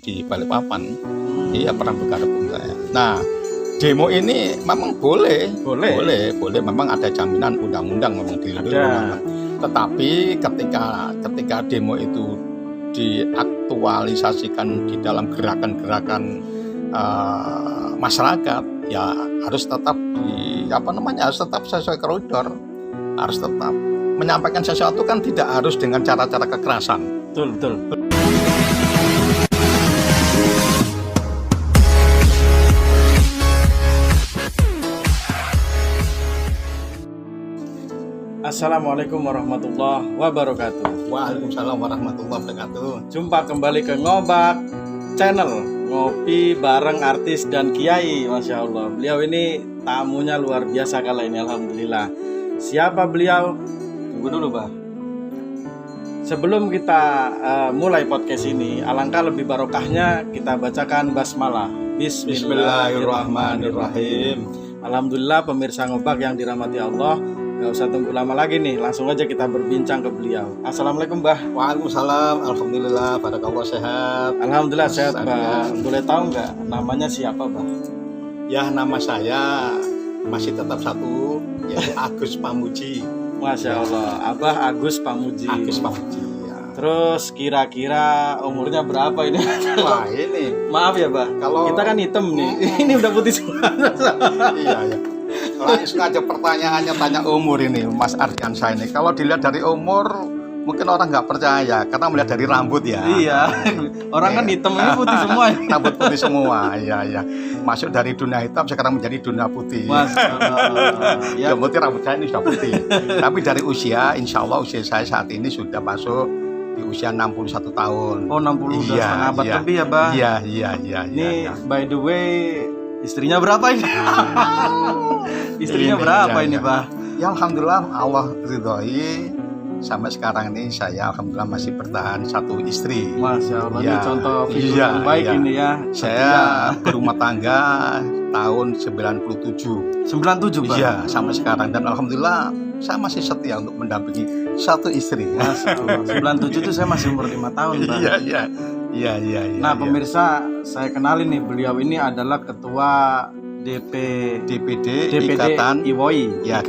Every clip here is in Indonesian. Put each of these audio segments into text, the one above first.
di Balikpapan. Iya, pernah bergabung saya. Nah, demo ini memang boleh. Memang ada jaminan undang-undang, memang dilindungi undang-undang. Tetapi ketika demo itu diaktualisasikan di dalam gerakan-gerakan masyarakat, ya harus tetap harus tetap sesuai koridor, harus tetap menyampaikan sesuatu, kan tidak harus dengan cara-cara kekerasan. Betul. Assalamualaikum warahmatullahi wabarakatuh. Waalaikumsalam warahmatullahi wabarakatuh. Jumpa kembali ke Ngobak Channel, ngopi bareng artis dan kiai. Masya Allah, beliau ini tamunya luar biasa kali ini, alhamdulillah. Siapa beliau? Tunggu dulu, Bah. Sebelum kita mulai podcast ini, alangkah lebih barokahnya kita bacakan basmalah. Bismillahirrahmanirrahim. Alhamdulillah, pemirsa Ngobak yang dirahmati Allah, gak usah tunggu lama lagi nih, langsung aja kita berbincang ke beliau. Assalamualaikum, Bah. Waalaikumsalam. Alhamdulillah, barakallah, sehat. Alhamdulillah sehat, Bah. Boleh tahu nggak namanya siapa, Bah? Ya, nama saya masih tetap satu, yaitu Agus Pamuji. Masya Allah, Abah Agus Pamuji. Agus Pamuji, ya. Terus kira-kira umurnya berapa ini? Wah, ini Maaf ya, Bah, kalau kita kan hitam nih. Ini udah putih semua. iya. Langsung aja pertanyaannya, tanya umur ini, Mas Ardiansyah ini. Kalau dilihat dari umur, mungkin orang nggak percaya karena melihat dari rambut ya. Iya, orang kan hitam, ini putih semua. Rambut putih semua, iya. Masuk dari dunia hitam sekarang menjadi dunia putih. Ya, putih, rambut saya ini sudah putih. Tapi dari usia, insya Allah usia saya saat ini sudah masuk di usia 61 tahun. Oh, 60 udah setengah abad lebih ya, Bah? Iya. Ini by the way, istrinya berapa ini? Istrinya berapa ini, Bah? Ya, alhamdulillah Allah ridhoi. Sampai sekarang ini saya alhamdulillah masih bertahan satu istri. Masya Allah, ya, ini contoh figur yang baik ini ya. Saya berumah tangga tahun 97. 97, Pak? Iya, sampai sekarang. Dan alhamdulillah saya masih setia untuk mendampingi satu istri. Masya Allah, 97 itu saya masih umur 5 tahun, Pak. Iya. Nah, pemirsa, saya kenalin nih, beliau ini adalah ketua DPD Ikatan IWOI, ya,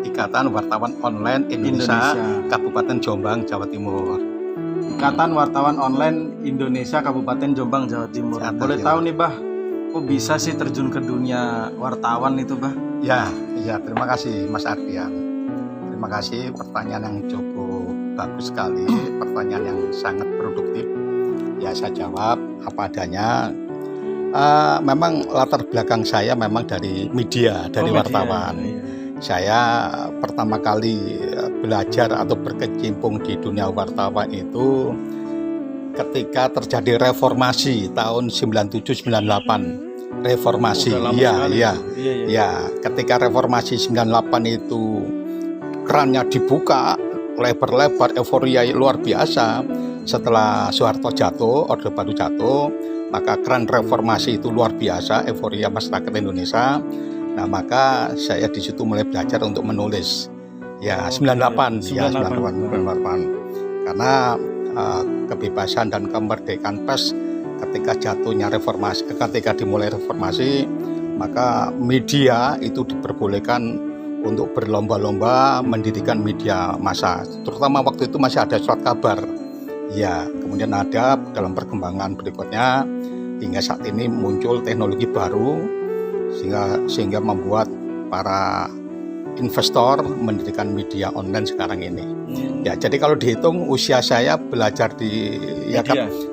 Ikatan Wartawan Online Indonesia Kabupaten Jombang, Jawa Timur. Ikatan Wartawan Online Indonesia Kabupaten Jombang, Jawa Timur. Boleh tahu nih, Bah, kok bisa sih terjun ke dunia wartawan itu, Bah? Ya, terima kasih Mas Ardian. Terima kasih, pertanyaan yang cukup bagus sekali, pertanyaan yang sangat produktif. Ya, saya jawab apa adanya. Memang latar belakang saya memang dari media, dari wartawan. Iya. Saya pertama kali belajar atau berkecimpung di dunia wartawan itu ketika terjadi reformasi tahun 97-98. Reformasi, iya. Ketika reformasi 98 itu kerannya dibuka lebar-lebar, euforia luar biasa. Setelah Soeharto jatuh, Orde Baru jatuh, maka keran reformasi itu luar biasa, euforia masyarakat Indonesia. Nah, maka saya di situ mulai belajar untuk menulis. Ya, 98. Karena kebebasan dan kemerdekaan pers ketika jatuhnya reformasi, ketika dimulai reformasi, maka media itu diperbolehkan untuk berlomba-lomba mendirikan media massa. Terutama waktu itu masih ada surat kabar. Ya, kemudian ada dalam perkembangan berikutnya hingga saat ini muncul teknologi baru sehingga membuat para investor mendirikan media online sekarang ini. Ya, jadi kalau dihitung usia saya belajar di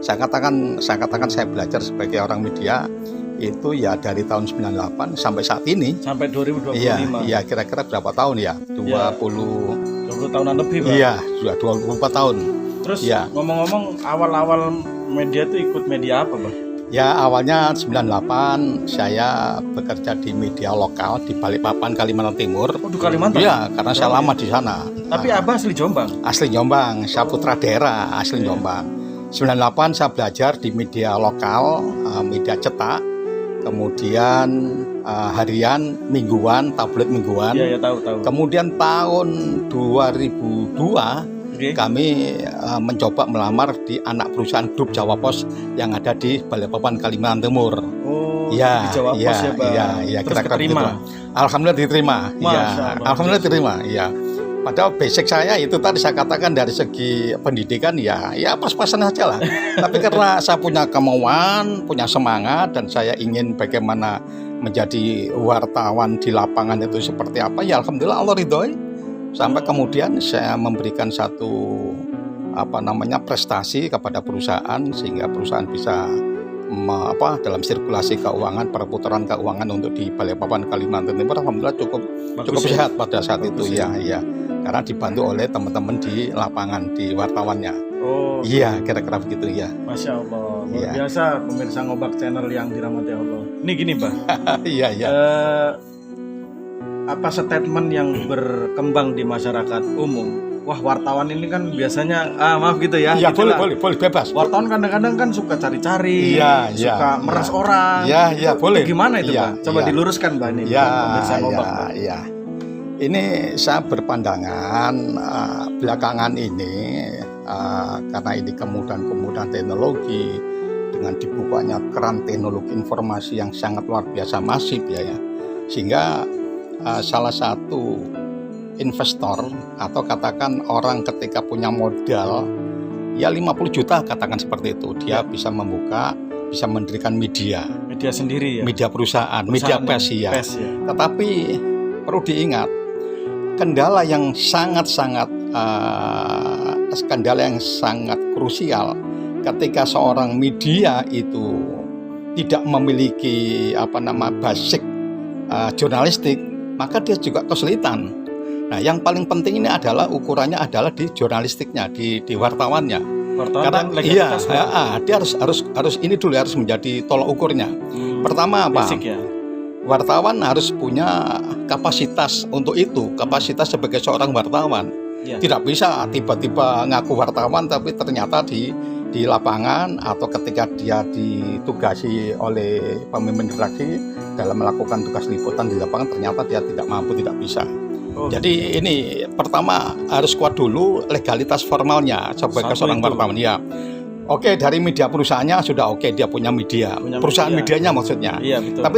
saya katakan saya belajar sebagai orang media itu ya dari tahun 98 sampai saat ini. Sampai 2025. Iya, kira-kira berapa tahun ya? 20 tahunan lebih, Pak. Iya, sudah 24 tahun. Terus ngomong-ngomong, awal-awal media itu ikut media apa, Bang? Ya, awalnya 98 saya bekerja di media lokal di Balikpapan, Kalimantan Timur. Oh, di Kalimantan? Iya, karena saya lama di sana. Tapi Abah asli Jombang? Asli Jombang, saya putra daerah asli Jombang. 98 saya belajar di media lokal, media cetak, kemudian harian, mingguan, tablet mingguan. Iya, tahu. Kemudian tahun 2002 Oke. kami mencoba melamar di anak perusahaan grup Jawa Pos yang ada di Balikpapan, Kalimantan Timur. Oh, Ya, di Jawa Pos ya, Bang. ya, Terus kira-kira keterima. begitu. Alhamdulillah diterima. Masya Ya, Allah. alhamdulillah diterima. Ya. Padahal basic saya itu tadi saya katakan dari segi pendidikan ya pas-pasan saja lah. Tapi karena saya punya kemauan, punya semangat dan saya ingin bagaimana menjadi wartawan di lapangan itu seperti apa, ya alhamdulillah Allah ridhoi. Sampai kemudian saya memberikan satu prestasi kepada perusahaan sehingga perusahaan bisa dalam sirkulasi keuangan, perputaran keuangan untuk di Balikpapan, Kalimantan Timur, alhamdulillah cukup Bagus ya? sehat pada saat Bagus itu ya. Karena dibantu oleh teman-teman di lapangan, di wartawannya. Oh, Iya, kira-kira begitu ya. Masya Allah, luar Iya. biasa pemirsa Ngobak channel yang dirahmati Allah. Ini gini, Bah. Iya, iya. Apa statement yang berkembang di masyarakat umum? Wah, wartawan ini kan biasanya maaf gitu ya. Iya, gitulah. boleh, bebas. Wartawan kadang-kadang kan suka cari-cari, Iya, suka meras orang. Iya, boleh. Itu gimana itu, Iya, Pak? Coba iya. diluruskan, Pak, ini. Ya, Pemirsa Ngobak, Pak. ya. Ini saya berpandangan belakangan ini karena ini kemudahan teknologi dengan dibukanya keran teknologi informasi yang sangat luar biasa masif ya. Sehingga salah satu investor atau katakan orang ketika punya modal ya 50 juta katakan seperti itu, dia bisa mendirikan media Sendiri ya. media perusahaan media pers ya. Pers ya. Tetapi perlu diingat kendala yang sangat krusial ketika seorang media itu tidak memiliki basic jurnalistik, maka dia juga kesulitan. Nah, yang paling penting ini adalah ukurannya adalah di jurnalistiknya, di wartawannya. Karena legalitas, dia harus ini dulu harus menjadi tolok ukurnya. Pertama apa? Basic ya. Wartawan harus punya kapasitas untuk itu, kapasitas sebagai seorang wartawan. Ya. Tidak bisa tiba-tiba ngaku wartawan tapi ternyata di lapangan atau ketika dia ditugasi oleh pemimpin redaksi dalam melakukan tugas liputan di lapangan ternyata dia tidak mampu, tidak bisa. Oh, Jadi ini pertama harus kuat dulu legalitas formalnya sebagai seorang wartawan ya. Oke, dari media perusahaannya sudah oke, dia punya media. Perusahaan medianya maksudnya. Iya, betul. Tapi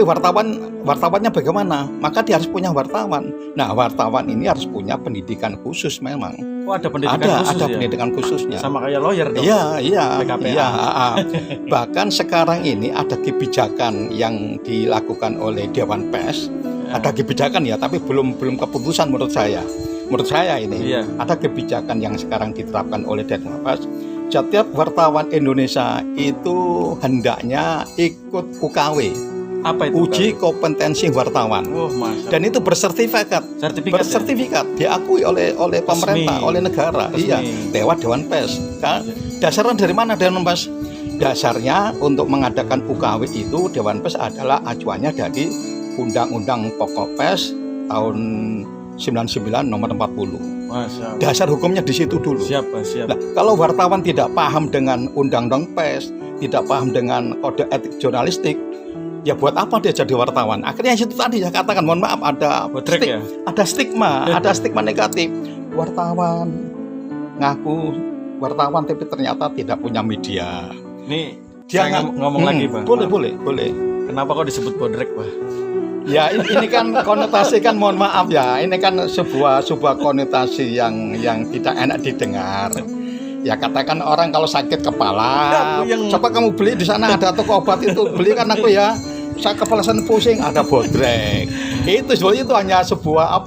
wartawannya bagaimana? Maka dia harus punya wartawan. Nah, wartawan ini harus punya pendidikan khusus memang. Oh, ada pendidikan khusus Ada ya? pendidikan khususnya. Sama kayak lawyer dong. Iya. PKPA. Bahkan sekarang ini ada kebijakan yang dilakukan oleh Dewan Pers. Ada kebijakan ya, tapi belum keputusan menurut saya. Menurut saya ini ada kebijakan yang sekarang diterapkan oleh Dewan Pers. Setiap wartawan Indonesia itu hendaknya ikut UKW. Apa itu? Uji kompetensi wartawan. Oh, Mas. Dan itu bersertifikat. Bersertifikat diakui oleh pemerintah, oleh negara. Resmi. Iya, lewat Dewan Pers. Dasarnya dari mana Dewan Pers? Dasarnya untuk mengadakan UKW itu Dewan Pers adalah acuannya dari Undang-Undang Pokok Pers tahun 99 nomor 40. Dasar hukumnya di situ dulu. Siap. Nah, kalau wartawan tidak paham dengan undang-undang pers, tidak paham dengan kode etik jurnalistik, ya buat apa dia jadi wartawan? Akhirnya itu tadi saya katakan, mohon maaf ada stigma negatif. Wartawan ngaku wartawan tapi ternyata tidak punya media. Nih, dia ngomong lagi, Pak. Boleh. Kenapa kok disebut bodrek, Pak? Ya ini kan konotasi kan mohon maaf ya, ini kan sebuah konotasi yang tidak enak didengar. Ya katakan orang kalau sakit kepala, coba kamu beli di sana ada toko obat itu, beli kan aku ya, saya kepala pusing ada bodrek. Itu sebetulnya itu hanya sebuah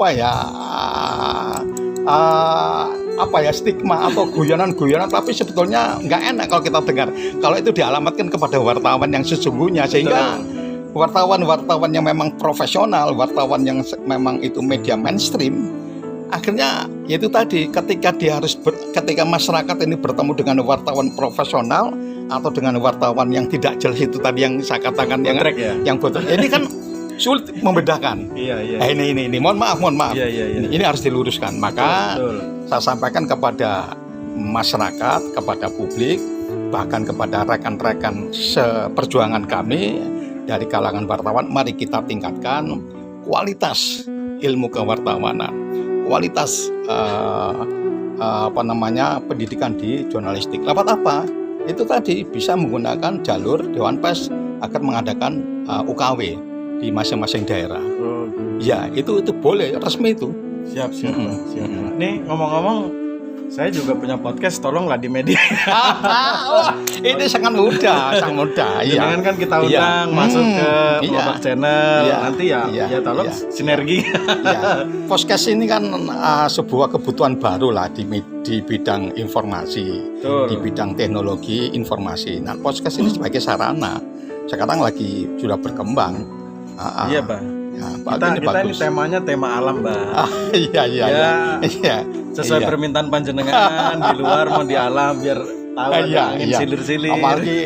stigma atau guyonan, tapi sebetulnya nggak enak kalau kita dengar. Kalau itu dialamatkan kepada wartawan yang sesungguhnya, sehingga wartawan yang memang profesional, wartawan yang memang itu media mainstream, akhirnya yaitu tadi ketika masyarakat ini bertemu dengan wartawan profesional atau dengan wartawan yang tidak jelas itu tadi yang saya katakan yang bodrek, ini kan sulit membedakan. Iya. Ini mohon maaf. Iya. Ini harus diluruskan. Maka saya sampaikan kepada masyarakat, kepada publik, bahkan kepada rekan-rekan seperjuangan kami dari kalangan wartawan, mari kita tingkatkan kualitas ilmu kewartawanan, kualitas pendidikan di jurnalistik. Lewat apa? Itu tadi bisa menggunakan jalur Dewan Pers agar mengadakan UKW di masing-masing daerah. Ya, itu boleh, resmi itu. Siap. Nih ngomong-ngomong, saya juga punya podcast, tolonglah di media. Wah, ini sangat mudah. Iya. Jangan kan kita undang masuk ke Ngobak Channel, Iya. nanti ya tolong sinergi. Ya. Podcast ini kan sebuah kebutuhan baru lah di bidang informasi, Betul. di bidang teknologi informasi. Nah, podcast ini sebagai sarana sekarang lagi sudah berkembang. Iya, Pak. Ya, Kita ini temanya tema alam, Mbak. Iya. Sesuai permintaan panjenengan di luar mau di alam biar tahu ada angin silir-silir. Apalagi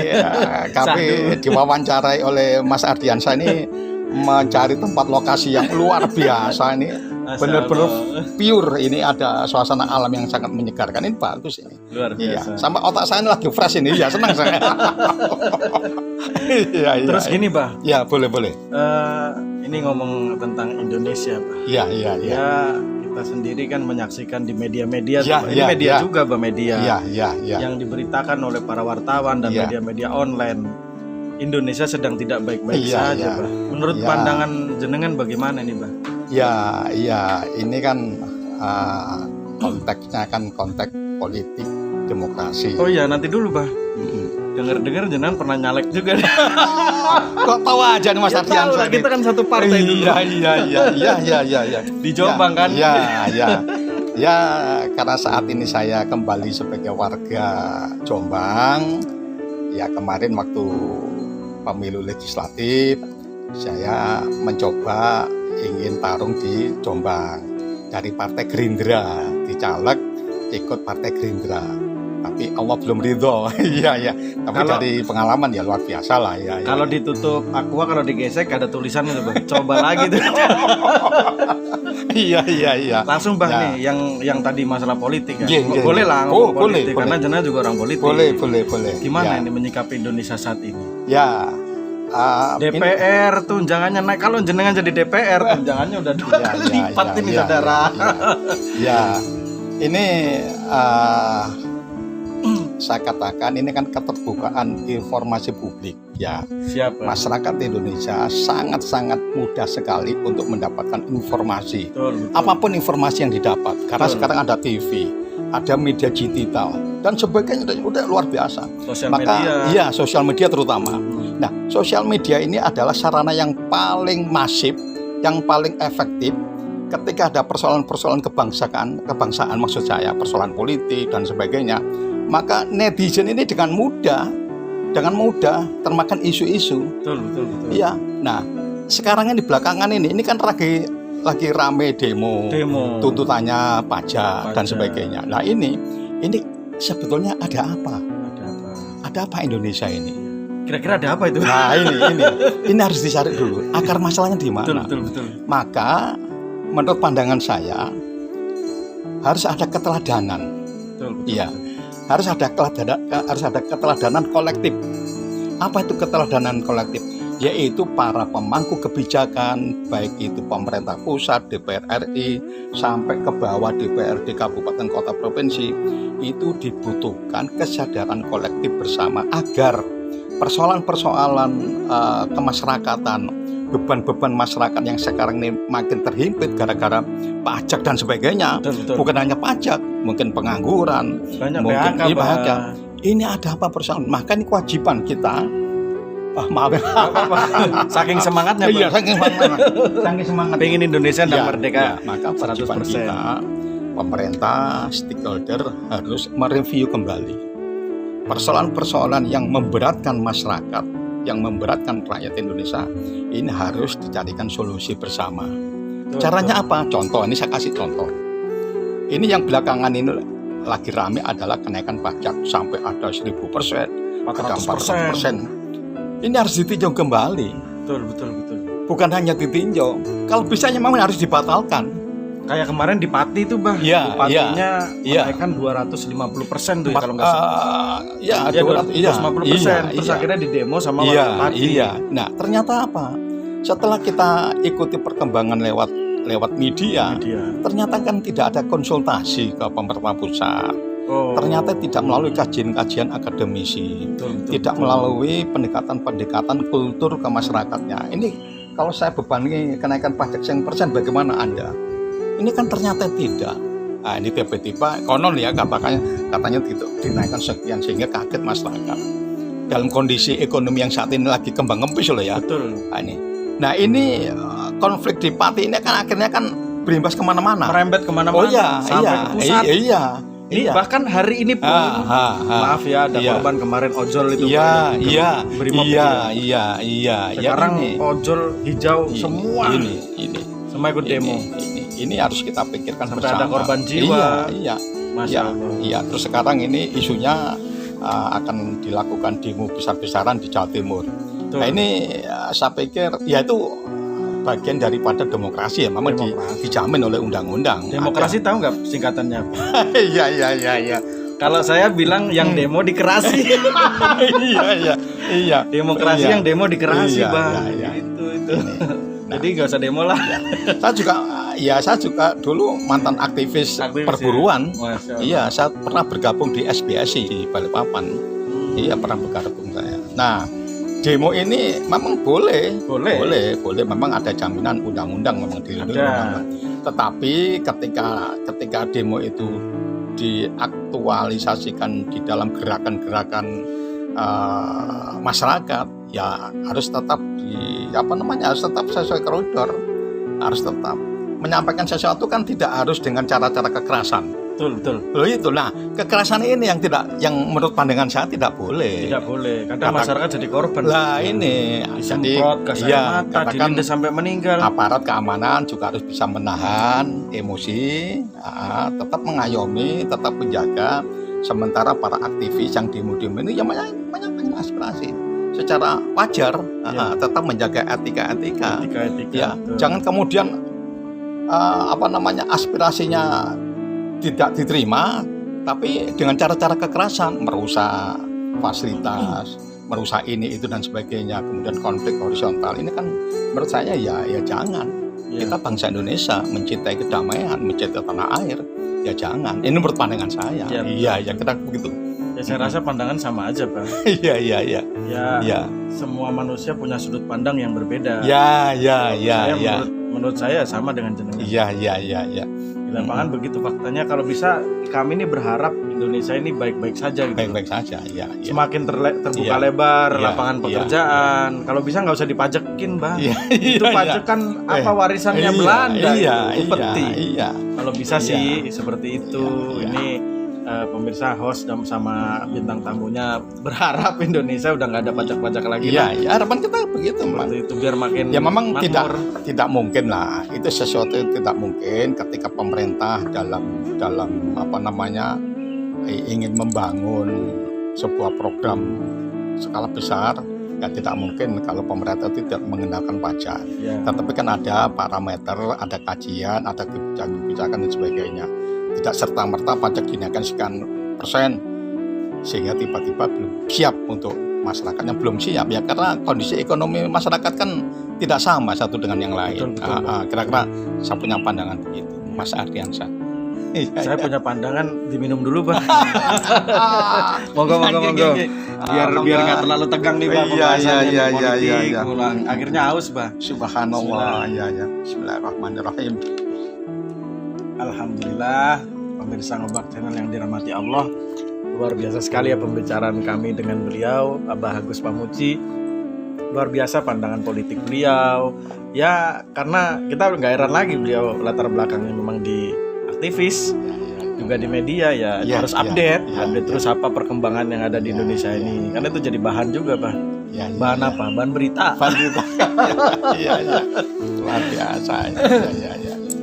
kami diwawancarai oleh Mas Ardiansa ini mencari tempat lokasi yang luar biasa ini. Benar-benar pure, ini ada suasana alam yang sangat menyegarkan. Ini bagus ini. Luar biasa. Iya, sampai otak saya ini lagi fresh ini. Ya, senang saya. Iya. Terus gini, Pak. Ya, boleh. Ini ngomong tentang Indonesia, Pak. Iya. Ya, kita sendiri kan menyaksikan di media-media. Ya, ini media juga, Pak, media. Iya. Yang diberitakan oleh para wartawan dan media-media online. Indonesia sedang tidak baik-baik saja, Pak. Menurut pandangan jenengan bagaimana ini, Pak? Ya, ini kan konteksnya kan konteks politik demokrasi. Oh iya, nanti dulu, Pak. Dengar-dengar jenengan pernah nyalek juga. Kok tahu aja nih Mas Ardiansa? Kita kan satu partai dulu. Iya. Di Jombang kan? Iya. Ya, karena saat ini saya kembali sebagai warga Jombang. Ya, kemarin waktu pemilu legislatif saya mencoba ingin tarung di Jombang dari Partai Gerindra, dicaleg ikut Partai Gerindra. Tapi Allah belum ridho. Iya. Tapi dari pengalaman ya luar biasa lah ya. Kalau ditutup aqua, kalau digesek ada tulisan itu, Bang. Coba lagi tuh. Iya. Langsung, Bang, nih yang tadi masalah politik ya. Boleh lah ngomong politik karena jenengan juga orang politik. Boleh. Gimana ini menyikapi Indonesia saat ini? Ya. DPR tunjangannya naik. Kalau jenengan jadi DPR tunjangannya udah 2 kali lipat ini, saudara. Ya. Ini saya katakan ini kan keterbukaan informasi publik ya. Siap. Masyarakat Indonesia sangat mudah sekali untuk mendapatkan informasi. Betul. Apapun informasi yang didapat. Karena sekarang ada TV, ada media digital dan sebagainya udah luar biasa. Sosial media terutama. Nah, sosial media ini adalah sarana yang paling masif, yang paling efektif ketika ada persoalan-persoalan kebangsaan maksud saya, persoalan politik dan sebagainya. Maka netizen ini dengan mudah termakan isu-isu. Betul. Iya. Nah, sekarang ini belakangan ini kan lagi rame demo. Tuntutannya pajak dan sebagainya. Nah, ini sebetulnya ada apa? Ada apa Indonesia ini? Kira-kira ada apa itu? Nah, ini harus dicari dulu akar masalahnya di mana. Betul. Maka menurut pandangan saya harus ada keteladanan. Betul. Iya. Harus ada keteladanan kolektif. Apa itu keteladanan kolektif? Yaitu para pemangku kebijakan, baik itu pemerintah pusat, DPR RI, sampai ke bawah DPRD kabupaten kota provinsi, itu dibutuhkan kesadaran kolektif bersama agar persoalan-persoalan kemasyarakatan, beban-beban masyarakat yang sekarang ini makin terhimpit gara-gara pajak dan sebagainya. Betul. Bukan hanya pajak, mungkin pengangguran, mungkin PHK. Ini ada apa persoalan? Maka ini kewajiban kita. Maaf ya. Saking semangatnya, Pak. Iya, saking semangat. Pengen Indonesia dan merdeka. Ya, maka kewajiban kita, pemerintah, stakeholder harus mereview kembali persoalan-persoalan yang memberatkan masyarakat, yang memberatkan rakyat Indonesia. Ini harus dicarikan solusi bersama. Caranya apa? Contoh, ini saya kasih contoh. Ini yang belakangan ini lagi rame adalah kenaikan pajak sampai ada 1000%, ada 400%. Ini harus ditinjau kembali. Betul. Bukan hanya ditinjau, kalau bisanya memang harus dibatalkan. Kayak kemarin di Pati itu, Bah. Bupatinya menaikkan 250% tuh kalau nggak salah. 250%. Terus akhirnya di demo sama warga Pati. Nah, ternyata apa? Setelah kita ikuti perkembangan lewat lewat media. Media. Ternyata kan tidak ada konsultasi ke pemerintah pusat. Oh. Ternyata tidak melalui kajian-kajian akademisi, tidak melalui pendekatan-pendekatan kultur ke masyarakatnya. Ini kalau saya bebani kenaikan pajak 100%, bagaimana Anda? Ini kan ternyata tidak. Nah, ini tiba-tiba konon ya katanya tidak dinaikkan sekian sehingga kaget masyarakat. Dalam kondisi ekonomi yang saat ini lagi kembang-kempis loh ya. Betul. Nah ini konflik di Pati ini kan akhirnya kan berimbas kemana-mana. Merembet kemana-mana. Oh iya, sampai ke pusat. Iya. Ini bahkan hari ini pun maaf ya ada korban kemarin ojol itu iya sekarang ini. Ojol hijau semua semua ikut demo ini harus kita pikirkan sampai bersama. Ada korban jiwa. Masya Allah. Iya, terus sekarang ini isunya akan dilakukan demo besar-besaran di Jawa Timur. Nah ini saya pikir ya itu bagian daripada demokrasi ya, memang dijamin oleh undang-undang. Demokrasi tahu nggak singkatannya? Iya. Kalau saya bilang yang demo dikerasi. Iya. Demokrasi yang demo dikerasi, Bang. Iya. Itu. Jadi nggak usah demo lah. Saya juga dulu mantan aktivis perburuan. Ya? Iya, saya pernah bergabung di SBSI di Balikpapan. Iya, pernah bergabung saya. Nah, demo ini memang boleh. Memang ada jaminan undang-undang memang dilindungi undang-undang. Tetapi ketika demo itu diaktualisasikan di dalam gerakan-gerakan masyarakat, ya harus tetap harus tetap sesuai koridor, harus tetap menyampaikan sesuatu kan tidak harus dengan cara-cara kekerasan. Betul. Loh itu, nah kekerasan ini yang menurut pandangan saya tidak boleh. Tidak boleh. Kadang masyarakat jadi korban. Lah ini disemprot gas air mata, dilindas sampai meninggal. Aparat keamanan juga harus bisa menahan emosi, tetap mengayomi, tetap menjaga. Sementara para aktivis yang demo-demo ini yang menyampaikan aspirasi secara wajar, tetap menjaga etika. Ya, jangan kemudian aspirasinya tidak diterima, tapi dengan cara-cara kekerasan, merusak fasilitas, merusak ini itu dan sebagainya, kemudian konflik horizontal. Ini kan menurut saya ya jangan. Kita bangsa Indonesia mencintai kedamaian, mencintai tanah air, ya jangan. Ini menurut pandangan saya. Iya, kita begitu. Ya saya rasa pandangan sama aja, Bang. Iya. Semua manusia punya sudut pandang yang berbeda. Menurut saya sama dengan jenengan. Iya. Di lapangan begitu faktanya. Kalau bisa kami ini berharap Indonesia ini baik-baik saja gitu. Baik-baik saja, ya. Semakin terbuka lebar lapangan pekerjaan. Kalau bisa nggak usah dipajekin, Bang. Itu pajak kan warisannya Belanda. Upeti. Kalau bisa sih seperti itu. Ini pemirsa host dan sama bintang tamunya berharap Indonesia udah nggak ada pajak-pajak lagi. Harapan kita begitu, seperti itu biar makin memang makmur. tidak mungkin lah. Itu sesuatu yang tidak mungkin ketika pemerintah dalam ingin membangun sebuah program skala besar, ya tidak mungkin kalau pemerintah tidak mengenakan pajak. Tetapi kan ada parameter, ada kajian, ada kebijakan dan sebagainya. Tidak serta-merta pajak dinaikkan sekian persen sehingga tiba-tiba belum siap untuk masyarakat yang belum siap ya, karena kondisi ekonomi masyarakat kan tidak sama satu dengan yang lain. Kira-kira saya punya pandangan begitu, Mas Ardiansyah. Saya punya pandangan, diminum dulu, Bang. Monggo. Biar nggak terlalu tegang nih, Bang. Iya. Akhirnya haus, Bang. Subhanallah. Bismillahirrahmanirrahim. Alhamdulillah, pemirsa Ngobak Channel yang dirahmati Allah. Luar biasa sekali ya pembicaraan kami dengan beliau, Abah Agus Pamuji. Luar biasa pandangan politik beliau. Ya, karena kita nggak heran lagi beliau latar belakangnya memang di aktivis, juga di media harus update terus apa perkembangan yang ada di Indonesia ini. Karena itu jadi bahan juga, Pak. Bahan apa? Bahan berita. Iya. Luar biasa.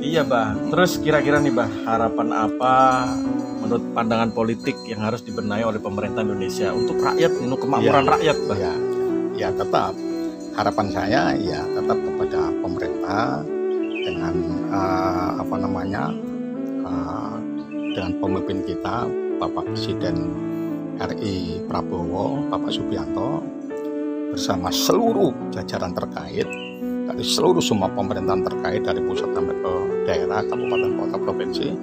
Iya, Bang. Terus kira-kira nih, Bang, harapan apa menurut pandangan politik yang harus dibenahi oleh pemerintah Indonesia untuk rakyat, untuk kemakmuran rakyat, Bang? Ya, tetap harapan saya ya tetap kepada pemerintah dengan dengan pemimpin kita Bapak Presiden RI Prabowo, Bapak Subianto bersama seluruh jajaran terkait dari seluruh semua pemerintahan terkait dari pusat sampai ke daerah, kabupaten, kota, provinsi.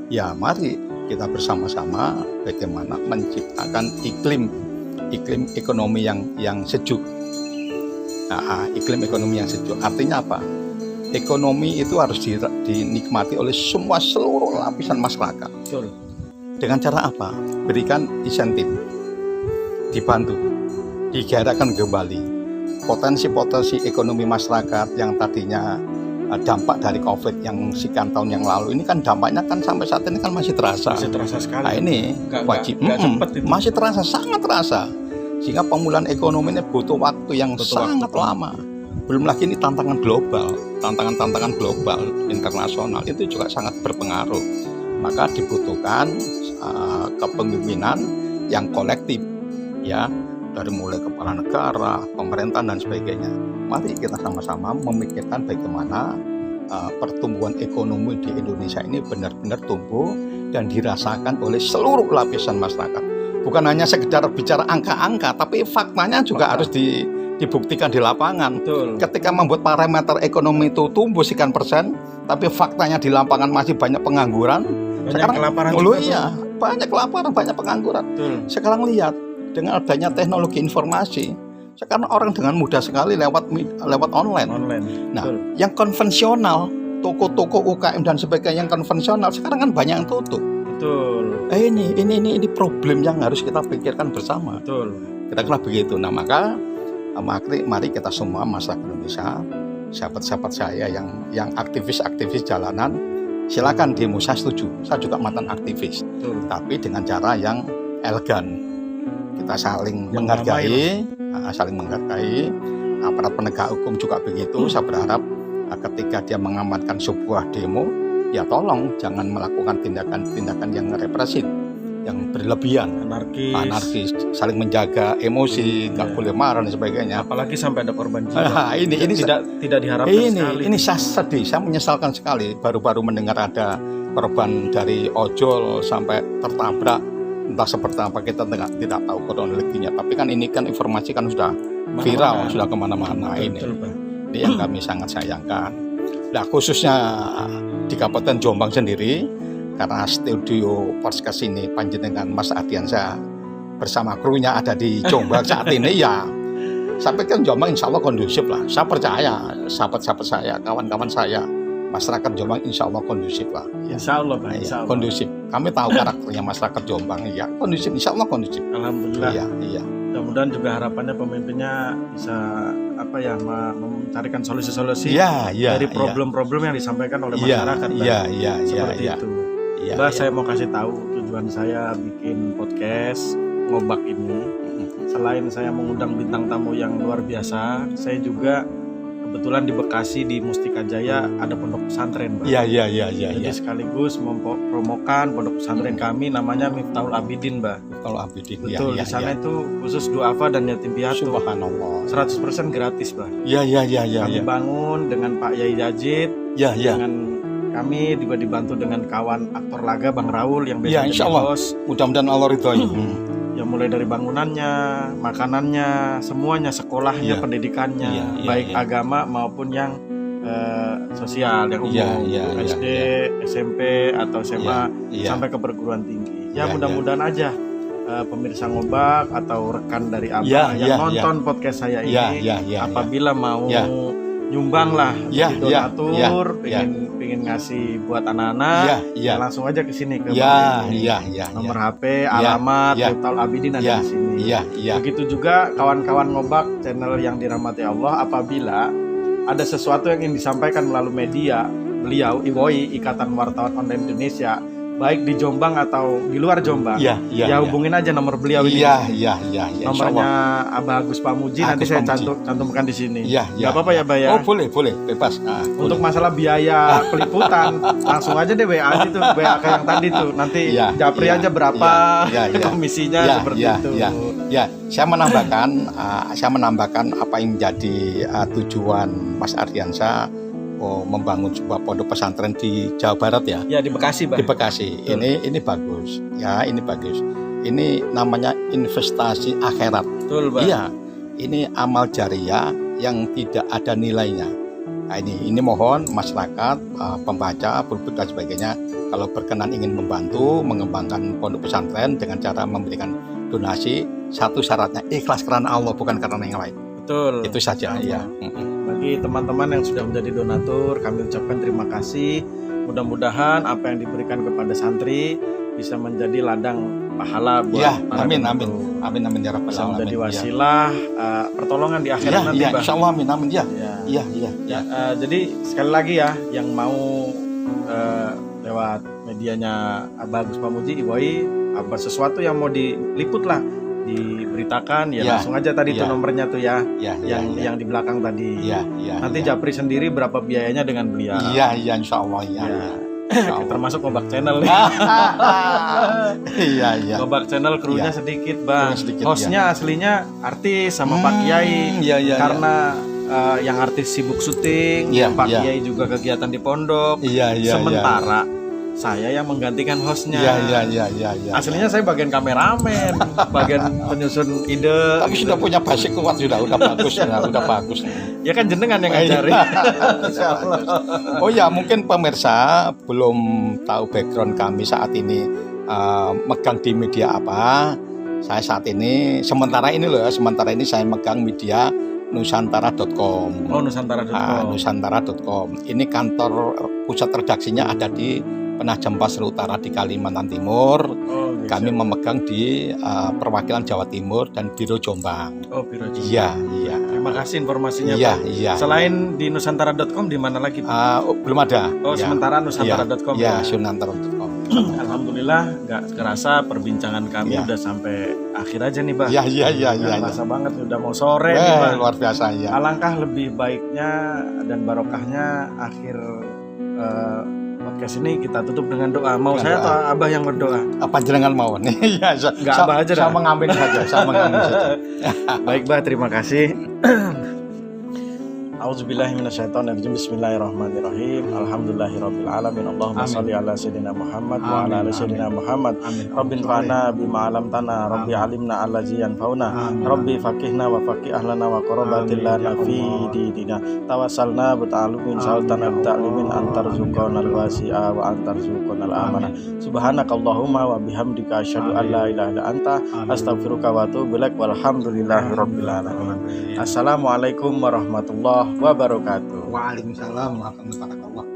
Ya mari kita bersama-sama bagaimana menciptakan iklim ekonomi yang sejuk. Nah, iklim ekonomi yang sejuk artinya apa? Ekonomi itu harus dinikmati oleh seluruh lapisan masyarakat. Betul. Dengan cara apa? Berikan insentif, dibantu, digerakkan kembali potensi-potensi ekonomi masyarakat yang tadinya dampak dari COVID yang sekian tahun yang lalu ini kan dampaknya kan sampai saat ini kan masih terasa. Masih terasa sekali. Nah, ini wajib cepet itu. masih terasa, sangat terasa. Sehingga pemulihan ekonomi ini butuh waktu yang sangat lama. Belum lagi ini tantangan global, tantangan global internasional itu juga sangat berpengaruh. Maka dibutuhkan kepemimpinan yang kolektif, ya, dari mulai kepala negara, pemerintahan dan sebagainya. Mari kita sama-sama memikirkan bagaimana pertumbuhan ekonomi di Indonesia ini benar-benar tumbuh dan dirasakan oleh seluruh lapisan masyarakat. Bukan hanya sekedar bicara angka-angka, tapi faktanya juga harus dibuktikan di lapangan. Betul. Ketika membuat parameter ekonomi itu tumbuh sekian persen, tapi faktanya di lapangan masih banyak pengangguran. Banyak kelaparan juga. Iya, banyak kelaparan, banyak pengangguran. Betul. Sekarang lihat dengan adanya teknologi informasi, sekarang orang dengan mudah sekali lewat online. Nah, Betul. yang konvensional, toko-toko UKM dan sebagainya yang konvensional sekarang kan banyak yang tutup. Betul. Ini problem yang harus kita pikirkan bersama. Betul. Kira-kira begitu. Nah, maka mari kita semua masyarakat Indonesia, sahabat-sahabat saya yang aktivis jalanan, silakan demo, saya setuju. Saya juga mantan aktivis. Betul. Tapi dengan cara yang elegan. Kita saling menghargai, aparat penegak hukum juga begitu. Saya berharap ketika dia mengamankan sebuah demo, ya tolong jangan melakukan tindakan-tindakan yang represif, yang berlebihan, anarkis, saling menjaga emosi, nggak boleh marah dan sebagainya. Apalagi sampai ada korban jiwa. Ini tidak diharapkan sekali. Ini saya sedih, saya menyesalkan sekali. Baru-baru mendengar ada korban dari ojol sampai tertabrak, entah seperti apa, kita tidak tahu kronologinya. Tapi kan ini kan informasi kan sudah viral, sudah kemana-mana. Ini yang kami sangat sayangkan. Nah, khususnya di Kabupaten Jombang sendiri, karena studio podcast ini panjenengan Mas Ardiansyah bersama krunya ada di Jombang saat ini, ya saya pikir Jombang insya Allah kondusif lah. Saya percaya sahabat-sahabat saya, kawan-kawan saya, masyarakat Jombang insya Allah kondusif lah. Insya Allah, Pak. Insya Allah. Kondusif. Kami tahu karakternya masyarakat Jombang, ya kondusif. Insya Allah kondusif. Alhamdulillah. Iya. Mudah-mudahan juga harapannya pemimpinnya bisa mencarikan solusi-solusi dari problem-problem yang disampaikan oleh masyarakat. Seperti itu. Mbak, saya mau kasih tahu tujuan saya bikin podcast Ngobak ini. Selain saya mengundang bintang tamu yang luar biasa, saya juga kebetulan di Bekasi di Mustika Jaya ada pondok pesantren, Mbak. Jadi sekaligus mempromokan pondok pesantren kami, namanya Miftahul Abidin, Mbak. Miftahul Abidin. Betul. Di sana itu khusus duafa dan yatim piatu. Subhanallah. 100% gratis, Mbak. Kami bangun dengan Pak Yai Jajid. Dengan kami juga dibantu dengan kawan aktor laga Bang Raul yang biasa jadi host. Mudah-mudahan Allah ridhoi. Ya mulai dari bangunannya, makanannya, semuanya, sekolahnya, pendidikannya, baik agama maupun yang sosial, yang umum, SD, SMP atau SMA sampai ke perguruan tinggi. Mudah-mudahan aja pemirsa Ngobak atau rekan dari Abah yang nonton podcast saya ini, apabila mau nyumbang lah, donatur, pengen ngasih buat anak-anak, langsung aja ke sini ke nomor HP, alamat, Miftahul Abidin ada di sini. Begitu juga kawan-kawan Ngobak channel yang dirahmati Allah, apabila ada sesuatu yang ingin disampaikan melalui media, beliau IWOI, Ikatan Wartawan Online Indonesia, baik di Jombang atau di luar Jombang, hubungin aja nomor beliau ini. Nomornya Abah Agus Pamuji, nanti saya cantumkan di sini. Gak apa-apa ya, Mbak ya? Oh, boleh, bebas. Untuk masalah biaya peliputan, langsung aja deh WA aja tuh, WA kayak yang tadi tuh. Nanti japri aja berapa komisinya seperti itu. Saya menambahkan apa yang menjadi tujuan Mas Ardiansyah membangun sebuah pondok pesantren di Jawa Barat ya. Ya, di Bekasi, Bang. Di Bekasi. Ini bagus. Ini bagus. Ini namanya investasi akhirat. Betul, Bang. Iya. Ini amal jariah yang tidak ada nilainya. Nah, ini mohon masyarakat, pembaca, pulpit dan sebagainya, kalau berkenan ingin membantu mengembangkan pondok pesantren dengan cara memberikan donasi, satu syaratnya ikhlas karena Allah, bukan karena yang lain. Betul. Itu saja ya. Bagi teman-teman yang sudah menjadi donatur, kami ucapkan terima kasih. Mudah-mudahan apa yang diberikan kepada santri bisa menjadi ladang pahala buat Ya, para amin donatur. amin ya rabbal Bisa menjadi alamin. wasilah pertolongan di akhirat Ya, nanti, ya, Bah. insyaallah amin ya. Ya. Ya. Jadi sekali lagi ya, yang mau lewat medianya Abah Agus Pamuji, Iwai, apa sesuatu yang mau diliput lah, diberitakan ya, Ya. langsung aja tadi tuh Ya. nomornya tuh ya, Ya, yang di belakang tadi. ya. Nanti ya. Japri sendiri berapa biayanya dengan beliau. Iya, insyaallah ya. Ya. Insyaallah. Termasuk Ngobak Channel nih. Iya. Ngobak Channel krunya Ya. sedikit, Bang. Krunya sedikit, Hostnya aslinya artis sama Pak Kiai. Iya. Karena yang artis sibuk syuting, Iya, Pak iya. Kiai juga kegiatan di pondok. Iya. Sementara saya yang menggantikan hostnya. Iya. Aslinya saya bagian kameramen, bagian penyusun ide. Tapi sudah punya basic kuat, sudah bagus ya, udah bagus. Ya kan jenengan yang ngajarin. Oh ya, mungkin pemirsa belum tahu background kami saat ini megang di media apa. Saya saat ini sementara ini saya megang media nusantara.com. Oh, nusantara.com. Nusantara.com. Ini kantor pusat redaksinya ada di Penajam Pasir Utara di Kalimantan Timur. Oh, gitu. Kami memegang di perwakilan Jawa Timur dan Biro Jombang. Oh, Biro Jombang. Iya. Terima kasih informasinya, Iya, Pak. iya. Selain di nusantara.com di mana lagi, Pak? Belum ada. Oh, Ya. sementara nusantara.com. Ya, nusantara.com. Alhamdulillah nggak kerasa perbincangan kami Ya. udah sampai akhir aja nih, Pak. Iya. Nggak kerasa banget udah mau sore nih, Pak. Luar biasa ya. Alangkah lebih baiknya dan barokahnya akhir podcast ini kita tutup dengan doa. Mau Dengan saya doa. atau Abah yang berdoa? Apa jenengan mau nih? Iya, Nggak Abah aja dah. Saya mengambil saja. Baik, Bah, terima kasih. A'udzubillahiminasyaitonirrajim. Bismillahirrahmanirrahim. Alhamdulillahirabbil alamin. Allahumma Amin. shalli ala sayyidina Muhammad wa Amin, ala ali amin. sayyidina Muhammad. Amin. Rabbin fa'na bima 'allamtana, Rabbi 'alimna allazi yanfa'una, Amin. Rabbi faqihna wa faqih ahlana wa qurbatil Amin, lana ya fi Allah. dinina. Tawassalna bi ta'alumin sultana bi ta'limin antarzuqana al-wasi'a wa antarzuqana al-amana. Subhanakallahumma wa bihamdika asyhadu an la ilaha illa anta astaghfiruka wa atubu ilaik. Walhamdulillahirabbil alamin. Assalamualaikum warahmatullahi wabarakatuh. Waalaikumsalam warahmatullahi wabarakatuh.